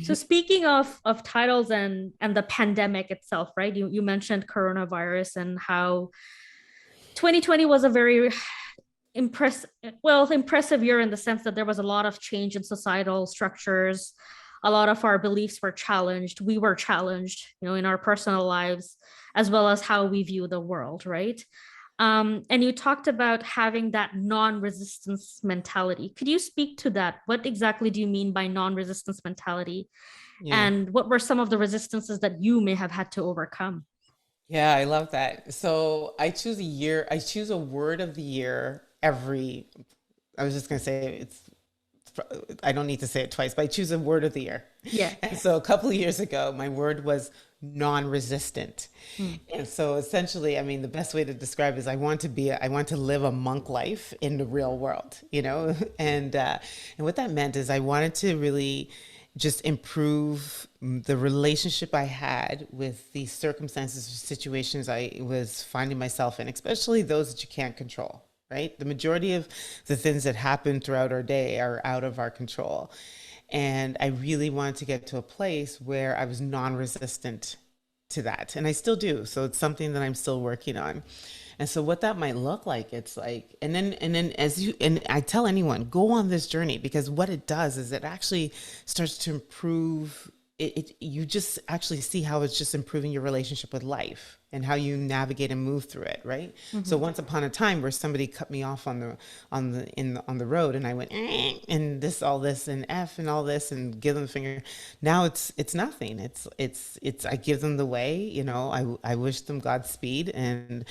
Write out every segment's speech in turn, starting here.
So speaking of titles and the pandemic itself, right? You mentioned coronavirus and how 2020 was a very impressive year in the sense that there was a lot of change in societal structures. A lot of our beliefs were challenged. We were challenged, in our personal lives, as well as how we view the world, right? And you talked about having that non-resistance mentality. Could you speak to that? What exactly do you mean by non-resistance mentality? Yeah. And what were some of the resistances that you may have had to overcome? Yeah, I love that. So I choose a word of the year every, I was just going to say I don't need to say it twice, but I choose a word of the year. Yeah, And yeah. so a couple of years ago, my word was non-resistant. Mm. And so essentially, I mean, the best way to describe it is I want to live a monk life in the real world, and what that meant is I wanted to really just improve the relationship I had with the circumstances or situations I was finding myself in, especially those that you can't control, right? The majority of the things that happen throughout our day are out of our control. And I really wanted to get to a place where I was non resistant to that. And I still do. So it's something that I'm still working on. And so what that might look like, it's like, and then and I tell anyone, go on this journey, because what it does is it actually starts to improve you just actually see how it's just improving your relationship with life and how you navigate and move through it, right? So Mhm. once upon a time where somebody cut me off on the road, and I went and this all this and f and all this and give them the finger. Now it's nothing. It's I give them the way, I wish them Godspeed, and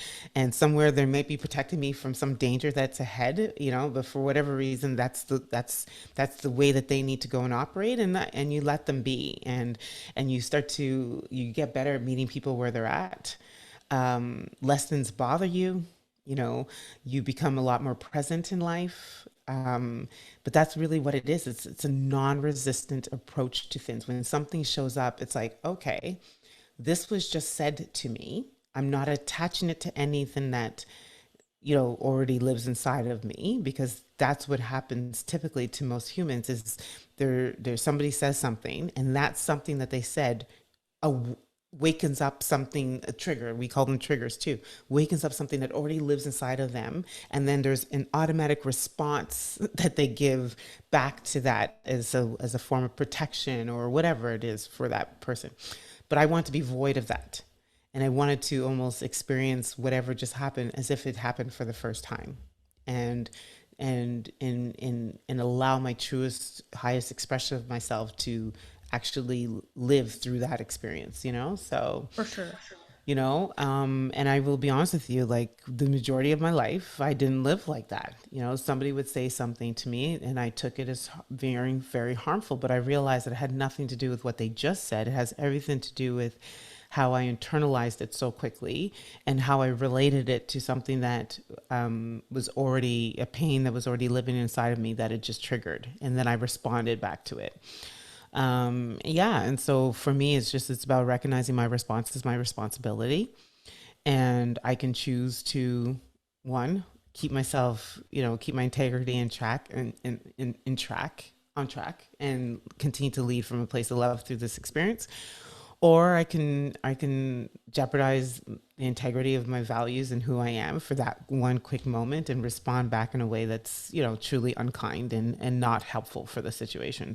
somewhere they may be protecting me from some danger that's ahead, but for whatever reason that's the way that they need to go and operate, and you let them be, and you get better at meeting people where they're at. Lessons bother you, you know, you become a lot more present in life. But that's really what it is. It's a non-resistant approach to things. When something shows up, it's like, okay, this was just said to me. I'm not attaching it to anything that already lives inside of me, because that's what happens typically to most humans is there's somebody says something, and that's something that they said wakens up something, a trigger, we call them triggers too, wakens up something that already lives inside of them, and then there's an automatic response that they give back to that as a form of protection or whatever it is for that person. But I want to be void of that, and I wanted to almost experience whatever just happened as if it happened for the first time, and and allow my truest, highest expression of myself to actually live through that experience. So For sure. and I will be honest with you, like the majority of my life, I didn't live like that. Somebody would say something to me and I took it as very, very harmful, but I realized that it had nothing to do with what they just said. It has everything to do with how I internalized it so quickly and how I related it to something that was already a pain that was already living inside of me that it just triggered. And then I responded back to it. Yeah. And so for me, it's about recognizing my response is my responsibility. And I can choose to, one, keep myself, keep my integrity in track on track, and continue to lead from a place of love through this experience. Or I can jeopardize the integrity of my values and who I am for that one quick moment and respond back in a way that's, truly unkind and not helpful for the situation.